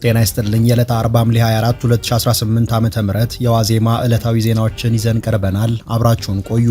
ጤና ይስጥልኝ። የዕለተ አርብ ሐምሌ 24 2018 ዓ.ም የዋዜማ ዕለታዊ ዜናዎችን ይዘን ቀርበናል። አብራችሁን ቆዩ።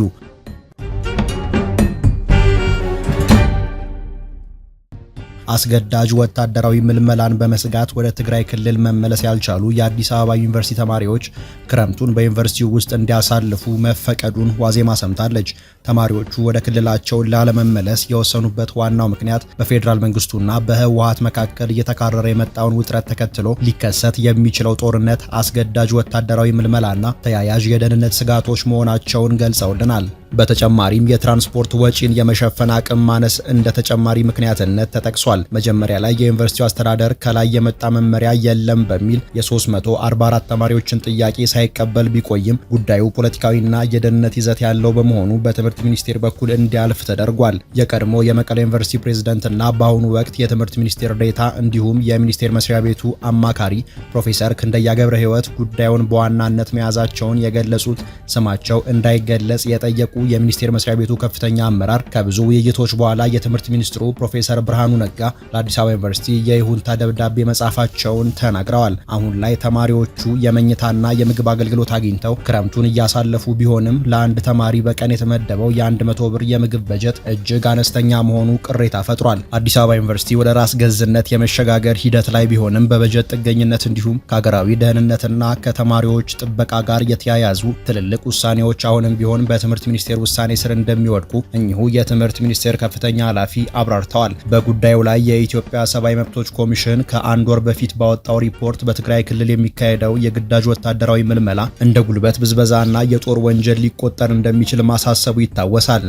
አስገዳጅ ወታደራዊ ምልመላን በመስጋት ወደ ትግራይ ክልል መመለስ ያልቻሉ የአዲስ አበባ ዩኒቨርሲቲ ተማሪዎች ክረምቱን በዩኒቨርሲቲው ውስጥ እንዲያሳልፉ መፈቀዱን ዋዜማ ሰምታለች። ተማሪዎቹ ወደ ክልላቸው ላለመመለስ የወሰኑበት ዋናው ምክንያት በፌዴራል መንግስቱና በህወሓት መካከል እየተካረረ የመጣውን ውጥረት ተከትሎ ሊከሰት የሚችለው ጦርነት፣ አስገዳጅ ወታደራዊ ምልመላና ተያያዥ የደህንነት ስጋቶች መሆናቸውን ገልጸውልናል። በተጨማሪም የትራንስፖርት ወጪን የመሸፈን አቅም ማነስ እንደ ተጨማሪ ምክንያትነት ተጠቅሷል። መጀመሪያ ላይ የዩኒቨርሲቲው አስተዳደር ከላይ የመጣ መመሪያ የለም በሚል የ344 ተማሪዎችን ጥያቄ ሳይቀበል ቢቆይም ጉዳዩ ፖለቲካዊና የደህንነት ይዘት ያለው በመሆኑ በትምህርት ሚኒስቴር በኩል እንዲያልፍ ተደርጓል። የቀድሞ የመቀሌ ዩኒቨርሲቲ ፕሬዝዳንትና በአሁኑ ወቅት የትምህርት ሚኒስቴር ዴኤታ እንዲሁም የሚኒስቴር መስሪያ ቤቱ አማካሪ ፕሮፌሰር ክንደያ ገብረ ሕይወት ጉዳዩን በዋናነት መያዛቸውን የገለጹት ስማቸው እንዳይገለጽ የጠየቁ የሚኒስቴር መስሪያ ቤቱ ከፍተኛ አመራር ከብዙ ውይይቶች በኋላ የትምህርት ሚኒስትሩ ፕሮፌሰር ብርሃኑ ነጋ ለአዲስ አበባ ዩኒቨርሲቲ የይሁንታ ደብዳቤ መጻፋቸውን ተናግረዋል። አሁን ላይ ተማሪዎቹ የመኝታና የምግብ አገልግሎት አግኝተው ክረምቱን እያሳለፉ ቢሆንም ለአንድ ተማሪ በቀን የተመደበው የ100 ብር የምግብ በጀት እጅግ አነስተኛ መሆኑ ቅሬታ ፈጥሯል። አዲስ አበባ ዩኒቨርሲቲ ወደ ራስ ገዝነት የመሸጋገር ሂደት ላይ ቢሆንም በበጀት ጥገኝነት እንዲሁም ከሀገራዊ ደህንነትና ከተማሪዎች ጥበቃ ጋር የተያያዙ ትልልቅ ውሳኔዎች አሁንም ቢሆን በትምህርት ሚኒስቴር ውሳኔ ስር እንደሚወድቁ እኚሁ የትምህርት ሚኒስቴር ከፍተኛ ኃላፊ አብራርተዋል። በጉዳዩ ላይ የኢትዮጵያ ሰብአዊ መብቶች ኮሚሽን ከአንድ ወር በፊት ባወጣው ሪፖርት በትግራይ ክልል የሚካሄደው የግዳጅ ወታደራዊ ምልመላ እንደ ጉልበት ብዝበዛና የጦር ወንጀል ሊቆጠር እንደሚችል ማሳሰቡ ይታወሳል።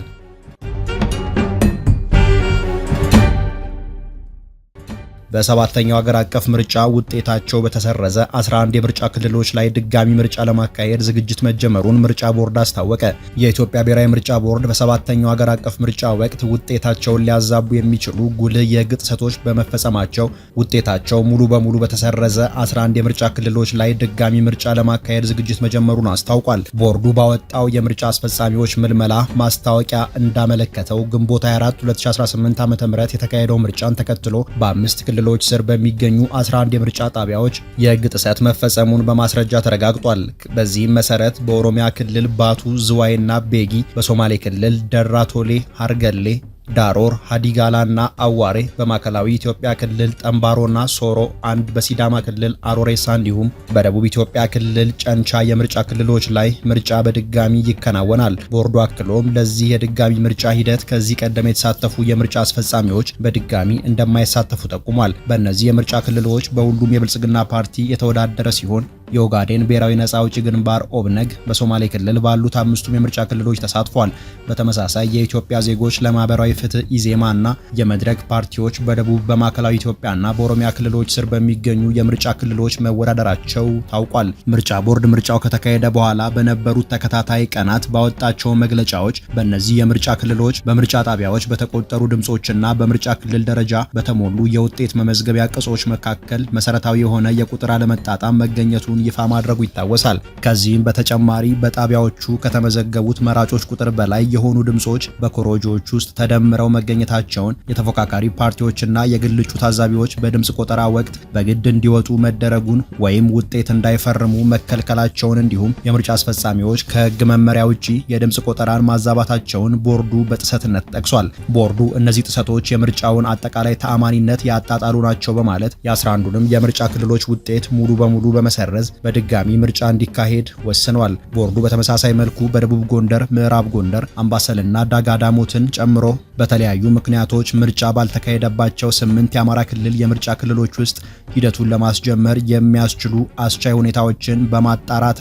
በሰባተኛው ሀገር አቀፍ ምርጫ ውጤታቸው በተሰረዘ 11 የምርጫ ክልሎች ላይ ድጋሚ ምርጫ ለማካሄድ ዝግጅት መጀመሩን ምርጫ ቦርድ አስታወቀ። የኢትዮጵያ ብሔራዊ ምርጫ ቦርድ በሰባተኛው ሀገር አቀፍ ምርጫ ወቅት ውጤታቸውን ሊያዛቡ የሚችሉ ጉልህ የሕግ ጥሰቶች በመፈጸማቸው ውጤታቸው ሙሉ በሙሉ በተሰረዘ 11 የምርጫ ክልሎች ላይ ድጋሚ ምርጫ ለማካሄድ ዝግጅት መጀመሩን አስታውቋል። ቦርዱ ባወጣው የምርጫ አስፈጻሚዎች ምልመላ ማስታወቂያ እንዳመለከተው ግንቦት 24 2018 ዓ.ም የተካሄደው ምርጫን ተከትሎ በአምስት ክልሎች ስር በሚገኙ 11 የምርጫ ጣቢያዎች የሕግ ጥሰት መፈጸሙን በማስረጃ ተረጋግጧል። በዚህም መሰረት በኦሮሚያ ክልል ባቱ፣ ዝዋይና ቤጊ፣ በሶማሌ ክልል ደራ ቶሌ፣ ሀርገሌ፣ ዳሮር፣ ሀዲጋላና አዋሬ፣ በማዕከላዊ ኢትዮጵያ ክልል ጠምባሮና ሶሮ አንድ፣ በሲዳማ ክልል አሮሬሳ እንዲሁም በደቡብ ኢትዮጵያ ክልል ጨንቻ የምርጫ ክልሎች ላይ ምርጫ በድጋሚ ይከናወናል። ቦርዱ አክሎም ለዚህ የድጋሚ ምርጫ ሂደት ከዚህ ቀደም የተሳተፉ የምርጫ አስፈጻሚዎች በድጋሚ እንደማይሳተፉ ጠቁሟል። በእነዚህ የምርጫ ክልሎች በሁሉም የብልጽግና ፓርቲ የተወዳደረ ሲሆን የኦጋዴን ብሔራዊ ነጻ አውጪ ግንባር ኦብነግ በሶማሌ ክልል ባሉት አምስቱም የምርጫ ክልሎች ተሳትፏል። በተመሳሳይ የኢትዮጵያ ዜጎች ለማህበራዊ ፍትህ ኢዜማና የመድረክ ፓርቲዎች በደቡብ በማዕከላዊ ኢትዮጵያና በኦሮሚያ ክልሎች ስር በሚገኙ የምርጫ ክልሎች መወዳደራቸው ታውቋል። ምርጫ ቦርድ ምርጫው ከተካሄደ በኋላ በነበሩት ተከታታይ ቀናት ባወጣቸው መግለጫዎች በእነዚህ የምርጫ ክልሎች በምርጫ ጣቢያዎች በተቆጠሩ ድምጾችና በምርጫ ክልል ደረጃ በተሞሉ የውጤት መመዝገቢያ ቅጾች መካከል መሰረታዊ የሆነ የቁጥር አለመጣጣም መገኘቱን ይፋ ማድረጉ ይታወሳል። ከዚህም በተጨማሪ በጣቢያዎቹ ከተመዘገቡት መራጮች ቁጥር በላይ የሆኑ ድምጾች በኮሮጆዎች ውስጥ ተደምረው መገኘታቸውን የተፎካካሪ ፓርቲዎችና የግል እጩ ታዛቢዎች በድምጽ ቆጠራ ወቅት በግድ እንዲወጡ መደረጉን ወይም ውጤት እንዳይፈርሙ መከልከላቸውን እንዲሁም የምርጫ አስፈጻሚዎች ከሕግ መመሪያ ውጪ የድምጽ ቆጠራን ማዛባታቸውን ቦርዱ በጥሰትነት ጠቅሷል። ቦርዱ እነዚህ ጥሰቶች የምርጫውን አጠቃላይ ተአማኒነት ያጣጣሉ ናቸው በማለት የ11ዱንም የምርጫ ክልሎች ውጤት ሙሉ በሙሉ በመሰረዝ በድጋሚ ምርጫ እንዲካሄድ ወስኗል። ቦርዱ በተመሳሳይ መልኩ በደቡብ ጎንደር፣ ምዕራብ ጎንደር፣ አምባሰልና ዳጋዳሞትን ጨምሮ በተለያዩ ምክንያቶች ምርጫ ባልተካሄደባቸው 8 የአማራ ክልል የምርጫ ክልሎች ውስጥ ሂደቱን ለማስጀመር የሚያስችሉ አስቻይ ሁኔታዎችን በማጣራት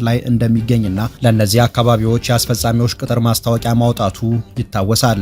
ላይ እንደሚገኝና ለእነዚህ አካባቢዎች የአስፈጻሚዎች ቅጥር ማስታወቂያ ማውጣቱ ይታወሳል።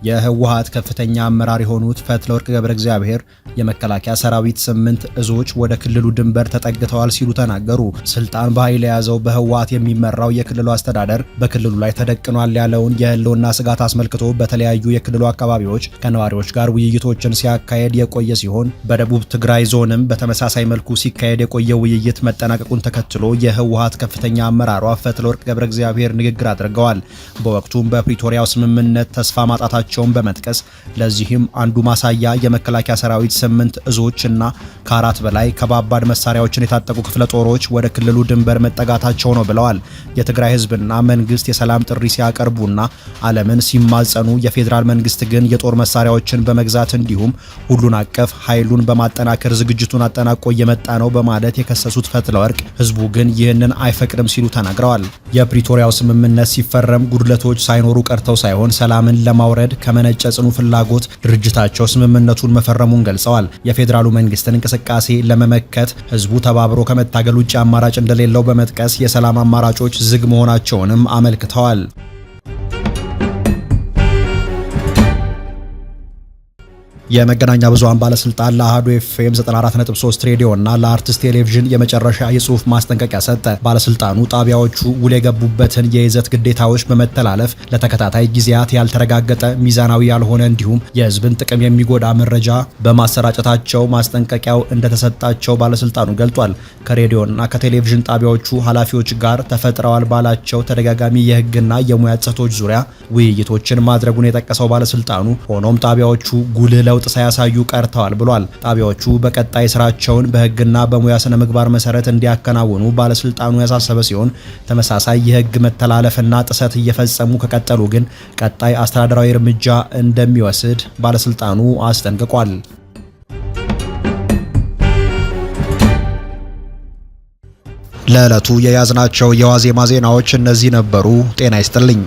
የህወሓት ከፍተኛ አመራር የሆኑት ፈትለወርቅ ገብረ እግዚአብሔር የመከላከያ ሰራዊት 8 እዞች ወደ ክልሉ ድንበር ተጠግተዋል ሲሉ ተናገሩ። ስልጣን በኃይል የያዘው በህወሓት የሚመራው የክልሉ አስተዳደር በክልሉ ላይ ተደቅኗል ያለውን የህልውና ስጋት አስመልክቶ በተለያዩ የክልሉ አካባቢዎች ከነዋሪዎች ጋር ውይይቶችን ሲያካሄድ የቆየ ሲሆን በደቡብ ትግራይ ዞንም በተመሳሳይ መልኩ ሲካሄድ የቆየ ውይይት መጠናቀቁን ተከትሎ የህወሓት ከፍተኛ አመራሯ ፈትለወርቅ ገብረ እግዚአብሔር ንግግር አድርገዋል። በወቅቱም በፕሪቶሪያው ስምምነት ተስፋ ማጣታቸው መሆናቸውን በመጥቀስ ለዚህም አንዱ ማሳያ የመከላከያ ሰራዊት 8 እዞች እና ከ4 በላይ ከባባድ መሳሪያዎችን የታጠቁ ክፍለ ጦሮች ወደ ክልሉ ድንበር መጠጋታቸው ነው ብለዋል። የትግራይ ህዝብና መንግስት የሰላም ጥሪ ሲያቀርቡና ዓለምን ሲማጸኑ የፌዴራል መንግስት ግን የጦር መሳሪያዎችን በመግዛት እንዲሁም ሁሉን አቀፍ ኃይሉን በማጠናከር ዝግጅቱን አጠናቆ እየመጣ ነው በማለት የከሰሱት ፈትለወርቅ ህዝቡ ግን ይህንን አይፈቅድም ሲሉ ተናግረዋል። የፕሪቶሪያው ስምምነት ሲፈረም ጉድለቶች ሳይኖሩ ቀርተው ሳይሆን ሰላምን ለማውረድ ከመነጨ ጽኑ ፍላጎት ድርጅታቸው ስምምነቱን መፈረሙን ገልጸዋል። የፌዴራሉ መንግስትን እንቅስቃሴ ለመመከት ህዝቡ ተባብሮ ከመታገል ውጭ አማራጭ እንደሌለው በመጥቀስ የሰላም አማራጮች ዝግ መሆናቸውንም አመልክተዋል። የመገናኛ ብዙሃን ባለስልጣን ለአሃዱ ኤፍኤም 94.3 ሬዲዮ እና ለአርትስ ቴሌቪዥን የመጨረሻ የጽሁፍ ማስጠንቀቂያ ሰጠ። ባለስልጣኑ ጣቢያዎቹ ውል የገቡበትን የይዘት ግዴታዎች በመተላለፍ ለተከታታይ ጊዜያት ያልተረጋገጠ፣ ሚዛናዊ ያልሆነ እንዲሁም የህዝብን ጥቅም የሚጎዳ መረጃ በማሰራጨታቸው ማስጠንቀቂያው እንደተሰጣቸው ባለስልጣኑ ገልጧል። ከሬዲዮና ከቴሌቪዥን ጣቢያዎቹ ኃላፊዎች ጋር ተፈጥረዋል ባላቸው ተደጋጋሚ የህግና የሙያ ጥሰቶች ዙሪያ ውይይቶችን ማድረጉን የጠቀሰው ባለስልጣኑ ሆኖም ጣቢያዎቹ ጉልህ ለውጥ ሳያሳዩ ቀርተዋል ብሏል። ጣቢያዎቹ በቀጣይ ስራቸውን በህግና በሙያ ስነ ምግባር መሰረት እንዲያከናውኑ ባለስልጣኑ ያሳሰበ ሲሆን ተመሳሳይ የህግ መተላለፍና ጥሰት እየፈጸሙ ከቀጠሉ ግን ቀጣይ አስተዳደራዊ እርምጃ እንደሚወስድ ባለስልጣኑ አስጠንቅቋል። ለዕለቱ የያዝናቸው የዋዜማ ዜናዎች እነዚህ ነበሩ። ጤና ይስጥልኝ።